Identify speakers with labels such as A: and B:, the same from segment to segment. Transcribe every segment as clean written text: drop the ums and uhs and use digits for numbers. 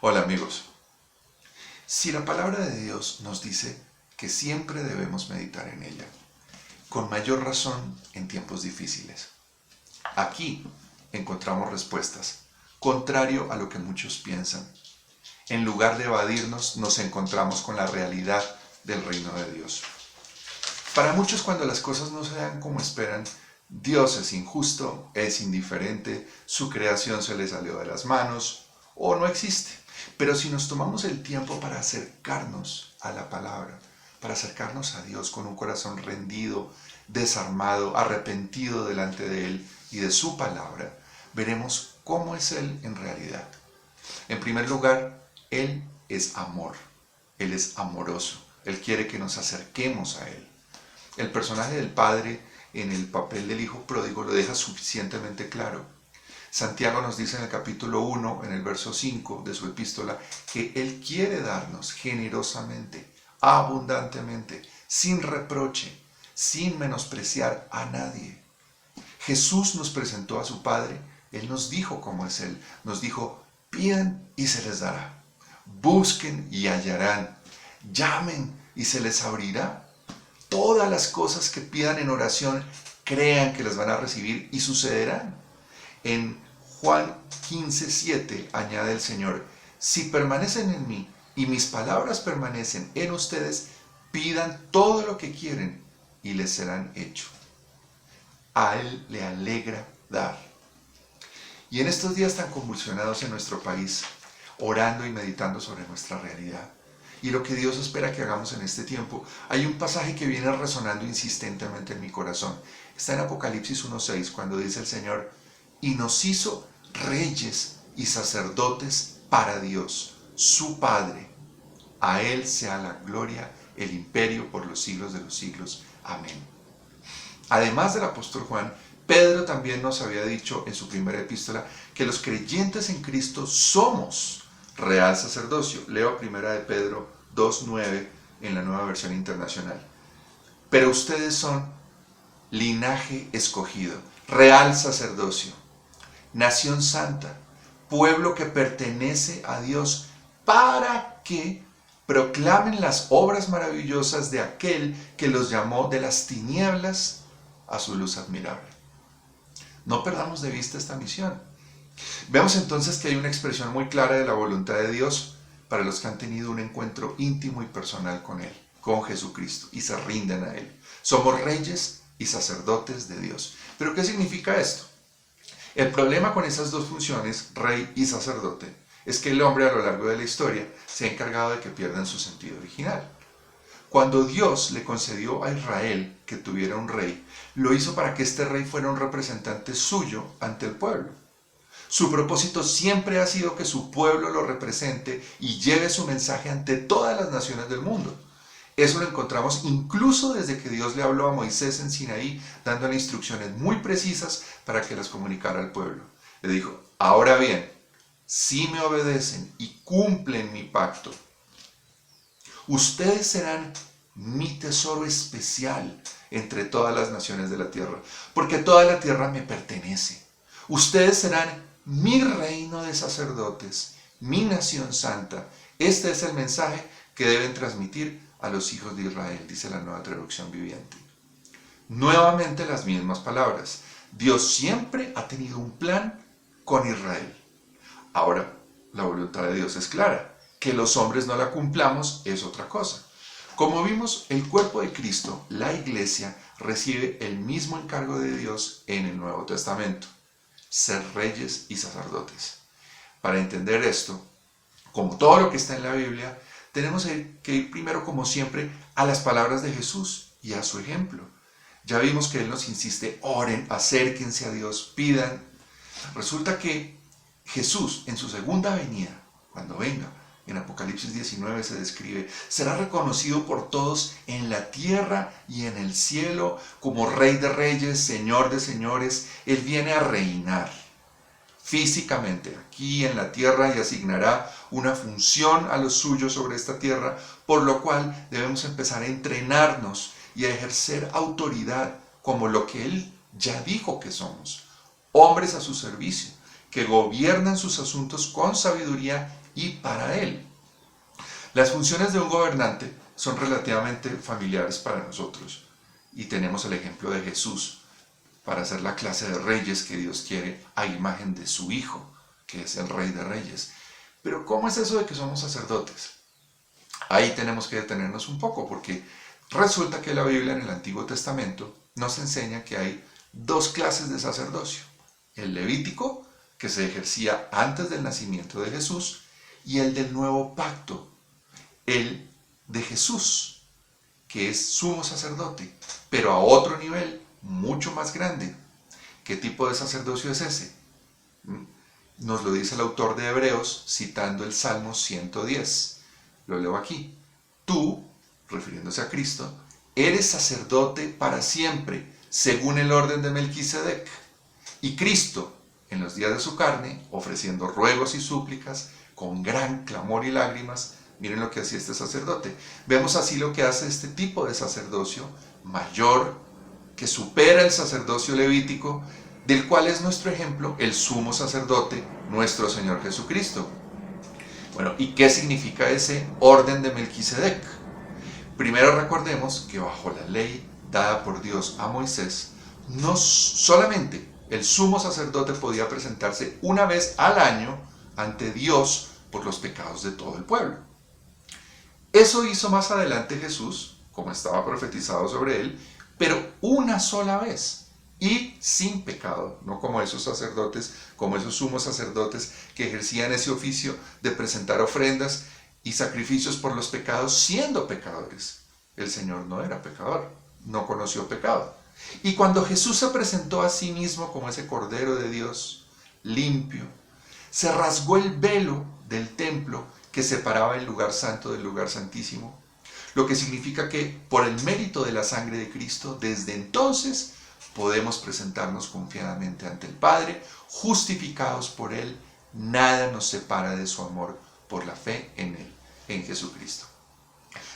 A: Hola amigos, si la palabra de Dios nos dice que siempre debemos meditar en ella, con mayor razón en tiempos difíciles. Aquí encontramos respuestas, contrario a lo que muchos piensan. En lugar de evadirnos, nos encontramos con la realidad del reino de Dios. Para muchos, cuando las cosas no se dan como esperan, Dios es injusto, es indiferente, su creación se le salió de las manos o no existe. Pero si nos tomamos el tiempo para acercarnos a la palabra, para acercarnos a Dios con un corazón rendido, desarmado, arrepentido delante de Él y de su palabra, veremos cómo es Él en realidad. En primer lugar, Él es amor, Él es amoroso, Él quiere que nos acerquemos a Él. El personaje del Padre en el papel del Hijo pródigo lo deja suficientemente claro. Santiago nos dice en el capítulo 1, en el verso 5 de su epístola, que Él quiere darnos generosamente, abundantemente, sin reproche, sin menospreciar a nadie. Jesús nos presentó a su Padre, Él nos dijo cómo es Él, nos dijo, pidan y se les dará, busquen y hallarán, llamen y se les abrirá. Todas las cosas que pidan en oración, crean que las van a recibir y sucederán. En Juan 15:7 añade el Señor, si permanecen en mí y mis palabras permanecen en ustedes, pidan todo lo que quieren y les serán hecho. A Él le alegra dar. Y en estos días tan convulsionados en nuestro país, orando y meditando sobre nuestra realidad, y lo que Dios espera que hagamos en este tiempo, hay un pasaje que viene resonando insistentemente en mi corazón. Está en Apocalipsis 1:6, cuando dice el Señor, y nos hizo reyes y sacerdotes para Dios, su Padre. A Él sea la gloria, el imperio por los siglos de los siglos. Amén. Además del apóstol Juan, Pedro también nos había dicho en su primera epístola que los creyentes en Cristo somos real sacerdocio. Leo primera de Pedro 2:9 en la Nueva Versión Internacional. Pero ustedes son linaje escogido, real sacerdocio, nación santa, pueblo que pertenece a Dios, para que proclamen las obras maravillosas de aquel que los llamó de las tinieblas a su luz admirable. No perdamos de vista esta misión. Vemos entonces que hay una expresión muy clara de la voluntad de Dios para los que han tenido un encuentro íntimo y personal con Él, con Jesucristo, y se rinden a Él. Somos reyes y sacerdotes de Dios. ¿Pero qué significa esto? El problema con esas dos funciones, rey y sacerdote, es que el hombre a lo largo de la historia se ha encargado de que pierdan su sentido original. Cuando Dios le concedió a Israel que tuviera un rey, lo hizo para que este rey fuera un representante suyo ante el pueblo. Su propósito siempre ha sido que su pueblo lo represente y lleve su mensaje ante todas las naciones del mundo. Eso lo encontramos incluso desde que Dios le habló a Moisés en Sinaí, dándole instrucciones muy precisas para que las comunicara al pueblo. Le dijo, ahora bien, si me obedecen y cumplen mi pacto, ustedes serán mi tesoro especial entre todas las naciones de la tierra, porque toda la tierra me pertenece. Ustedes serán mi reino de sacerdotes, mi nación santa. Este es el mensaje que deben transmitir a los hijos de Israel, dice la Nueva Traducción Viviente. Nuevamente las mismas palabras. Dios siempre ha tenido un plan con Israel. Ahora, la voluntad de Dios es clara. Que los hombres no la cumplamos es otra cosa. Como vimos, el cuerpo de Cristo, la iglesia, recibe el mismo encargo de Dios en el Nuevo Testamento. Ser reyes y sacerdotes. Para entender esto, como todo lo que está en la Biblia, tenemos que ir primero, como siempre, a las palabras de Jesús y a su ejemplo. Ya vimos que Él nos insiste, oren, acérquense a Dios, pidan. Resulta que Jesús, en su segunda venida, cuando venga, en Apocalipsis 19 se describe, será reconocido por todos en la tierra y en el cielo como Rey de Reyes, Señor de Señores. Él viene a reinar físicamente aquí en la tierra y asignará una función a los suyos sobre esta tierra, por lo cual debemos empezar a entrenarnos y a ejercer autoridad como lo que Él ya dijo que somos, hombres a su servicio, que gobiernan sus asuntos con sabiduría y para Él. Las funciones de un gobernante son relativamente familiares para nosotros y tenemos el ejemplo de Jesús para ser la clase de reyes que Dios quiere a imagen de su Hijo, que es el Rey de Reyes. Pero ¿cómo es eso de que somos sacerdotes? Ahí tenemos que detenernos un poco porque resulta que la Biblia en el Antiguo Testamento nos enseña que hay dos clases de sacerdocio. El levítico, que se ejercía antes del nacimiento de Jesús, y el del nuevo pacto, el de Jesús, que es sumo sacerdote, pero a otro nivel, mucho más grande. ¿Qué tipo de sacerdocio es ese? Nos lo dice el autor de Hebreos citando el Salmo 110. Lo leo aquí. Tú, refiriéndose a Cristo, eres sacerdote para siempre, según el orden de Melquisedec. Y Cristo, en los días de su carne, ofreciendo ruegos y súplicas, con gran clamor y lágrimas, miren lo que hacía este sacerdote. Vemos así lo que hace este tipo de sacerdocio mayor, que supera el sacerdocio levítico, del cual es nuestro ejemplo el sumo sacerdote, nuestro Señor Jesucristo. Bueno, ¿y qué significa ese orden de Melquisedec? Primero recordemos que bajo la ley dada por Dios a Moisés, no solamente el sumo sacerdote podía presentarse una vez al año ante Dios por los pecados de todo el pueblo. Eso hizo más adelante Jesús, como estaba profetizado sobre él, pero una sola vez y sin pecado, no como esos sacerdotes, como esos sumos sacerdotes que ejercían ese oficio de presentar ofrendas y sacrificios por los pecados siendo pecadores. El Señor no era pecador, no conoció pecado. Y cuando Jesús se presentó a sí mismo como ese Cordero de Dios, limpio, se rasgó el velo del templo que separaba el lugar santo del lugar santísimo, lo que significa que por el mérito de la sangre de Cristo, desde entonces podemos presentarnos confiadamente ante el Padre, justificados por Él, nada nos separa de su amor por la fe en Él, en Jesucristo.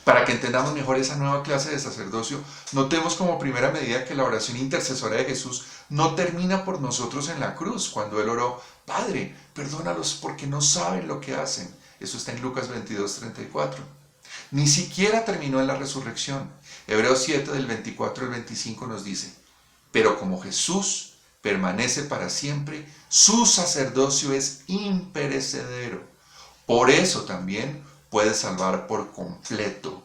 A: Para que entendamos mejor esa nueva clase de sacerdocio, notemos como primera medida que la oración intercesora de Jesús no termina por nosotros en la cruz, cuando Él oró, Padre, perdónalos porque no saben lo que hacen. Eso está en Lucas 22:34. Ni siquiera terminó en la resurrección. Hebreos 7 del 24 al 25 nos dice, pero como Jesús permanece para siempre, su sacerdocio es imperecedero. Por eso también puede salvar por completo,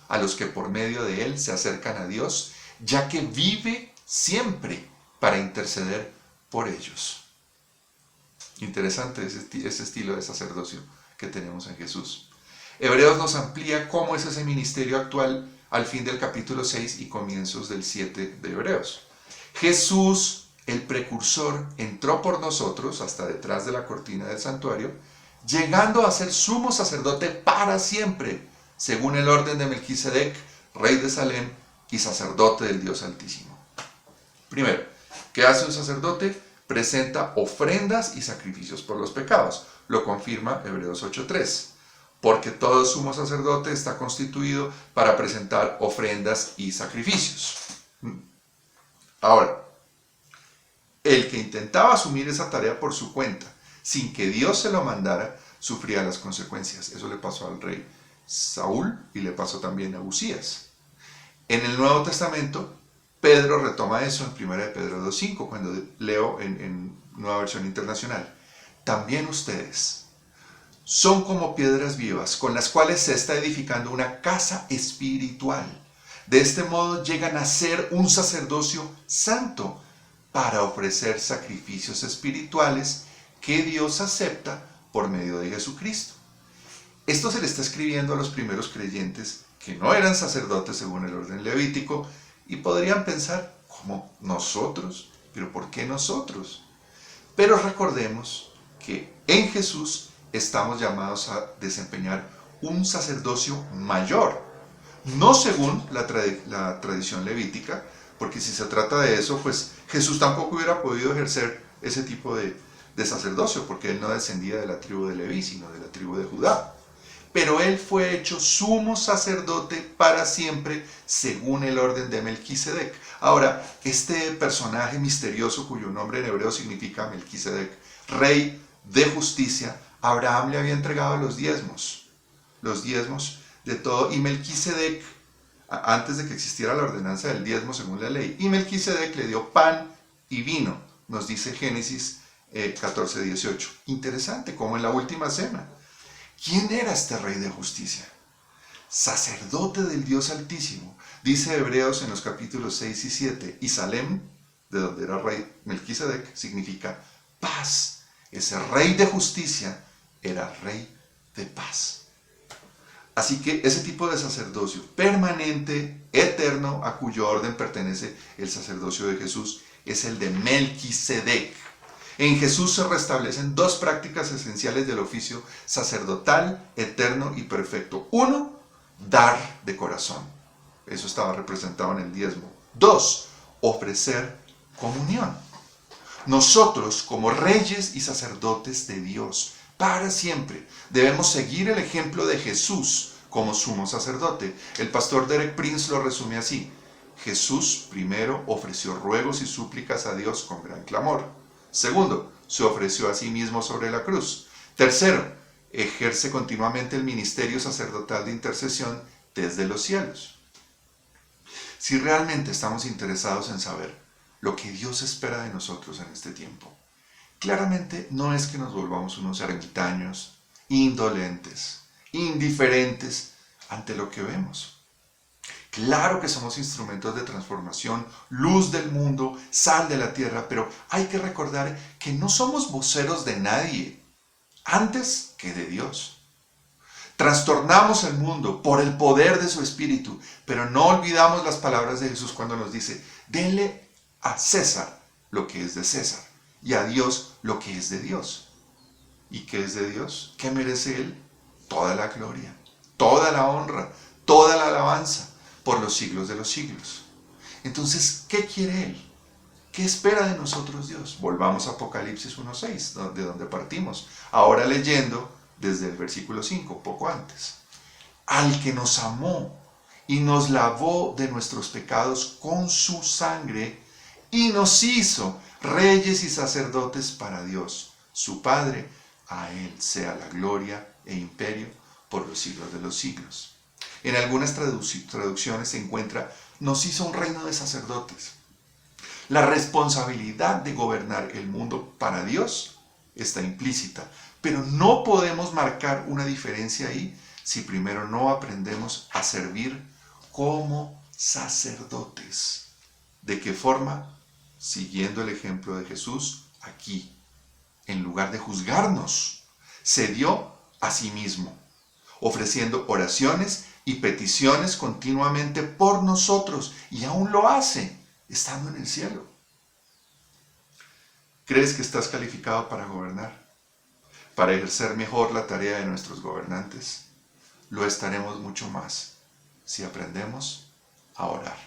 A: a los que por medio de Él se acercan a Dios, ya que vive siempre para interceder por ellos. Interesante ese estilo de sacerdocio que tenemos en Jesús. Hebreos nos amplía cómo es ese ministerio actual al fin del capítulo 6 y comienzos del 7 de Hebreos. Jesús, el precursor, entró por nosotros hasta detrás de la cortina del santuario, llegando a ser sumo sacerdote para siempre, según el orden de Melquisedec, rey de Salem y sacerdote del Dios Altísimo. Primero, ¿qué hace un sacerdote? Presenta ofrendas y sacrificios por los pecados. Lo confirma Hebreos 8:3. Porque todo sumo sacerdote está constituido para presentar ofrendas y sacrificios. Ahora, el que intentaba asumir esa tarea por su cuenta, sin que Dios se lo mandara, sufría las consecuencias. Eso le pasó al rey Saúl y le pasó también a Usías. En el Nuevo Testamento, Pedro retoma eso en 1 Pedro 2:5, cuando leo en Nueva Versión Internacional. También ustedes son como piedras vivas con las cuales se está edificando una casa espiritual. De este modo llegan a ser un sacerdocio santo para ofrecer sacrificios espirituales que Dios acepta por medio de Jesucristo. Esto se le está escribiendo a los primeros creyentes que no eran sacerdotes según el orden levítico y podrían pensar, ¿cómo nosotros? ¿Pero por qué nosotros? Pero recordemos que en Jesús estamos llamados a desempeñar un sacerdocio mayor, no según la tradición levítica, porque si se trata de eso, pues Jesús tampoco hubiera podido ejercer ese tipo de sacerdocio, porque él no descendía de la tribu de Leví, sino de la tribu de Judá. pero él fue hecho sumo sacerdote para siempre según el orden de Melquisedec. Ahora, este personaje misterioso cuyo nombre en hebreo significa Melquisedec, rey de justicia, Abraham le había entregado los diezmos de todo, y Melquisedec, antes de que existiera la ordenanza del diezmo según la ley, y Melquisedec le dio pan y vino, nos dice Génesis 14:18. Interesante, como en la última cena. ¿Quién era este rey de justicia? Sacerdote del Dios Altísimo. Dice Hebreos en los capítulos 6 y 7, y Salem, de donde era rey Melquisedec, significa paz. Ese rey de justicia era rey de paz. Así que ese tipo de sacerdocio permanente, eterno, a cuyo orden pertenece el sacerdocio de Jesús, es el de Melquisedec. En Jesús se restablecen dos prácticas esenciales del oficio sacerdotal, eterno y perfecto. Uno, dar de corazón. Eso estaba representado en el diezmo. Dos, ofrecer comunión. Nosotros, como reyes y sacerdotes de Dios, para siempre, debemos seguir el ejemplo de Jesús como sumo sacerdote. El pastor Derek Prince lo resume así: Jesús primero ofreció ruegos y súplicas a Dios con gran clamor. Segundo, se ofreció a sí mismo sobre la cruz. Tercero, ejerce continuamente el ministerio sacerdotal de intercesión desde los cielos. Si realmente estamos interesados en saber lo que Dios espera de nosotros en este tiempo, claramente no es que nos volvamos unos ermitaños, indolentes, indiferentes ante lo que vemos. Claro que somos instrumentos de transformación, luz del mundo, sal de la tierra, pero hay que recordar que no somos voceros de nadie, antes que de Dios. Trastornamos el mundo por el poder de su Espíritu, pero no olvidamos las palabras de Jesús cuando nos dice: denle a César lo que es de César y a Dios lo que es de Dios. ¿Y qué es de Dios? ¿Qué merece Él? Toda la gloria, toda la honra, toda la alabanza por los siglos de los siglos. Entonces, ¿qué quiere Él? ¿Qué espera de nosotros Dios? Volvamos a Apocalipsis 1:6, de donde partimos. Ahora leyendo desde el versículo 5, poco antes. Al que nos amó y nos lavó de nuestros pecados con su sangre y nos hizo reyes y sacerdotes para Dios, su Padre. A Él sea la gloria e imperio por los siglos de los siglos. En algunas traducciones se encuentra: nos hizo un reino de sacerdotes. La responsabilidad de gobernar el mundo para Dios está implícita, pero no podemos marcar una diferencia ahí si primero no aprendemos a servir como sacerdotes. ¿De qué forma? Siguiendo el ejemplo de Jesús aquí. En lugar de juzgarnos, se dio a sí mismo, ofreciendo oraciones y peticiones continuamente por nosotros, y aún lo hace estando en el cielo. ¿Crees que estás calificado para gobernar? ¿Para ejercer mejor la tarea de nuestros gobernantes? Lo estaremos mucho más si aprendemos a orar.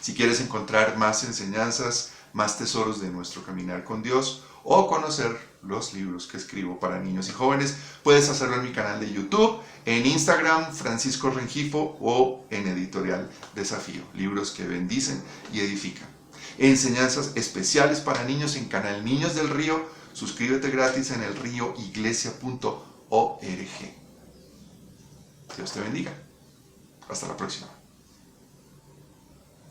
A: Si quieres encontrar más enseñanzas, más tesoros de nuestro caminar con Dios, o conocer los libros que escribo para niños y jóvenes, puedes hacerlo en mi canal de YouTube, en Instagram, Francisco Rengifo, o en Editorial Desafío, libros que bendicen y edifican. Enseñanzas especiales para niños en canal Niños del Río. Suscríbete gratis en elrioiglesia.org. Dios te bendiga. Hasta la próxima.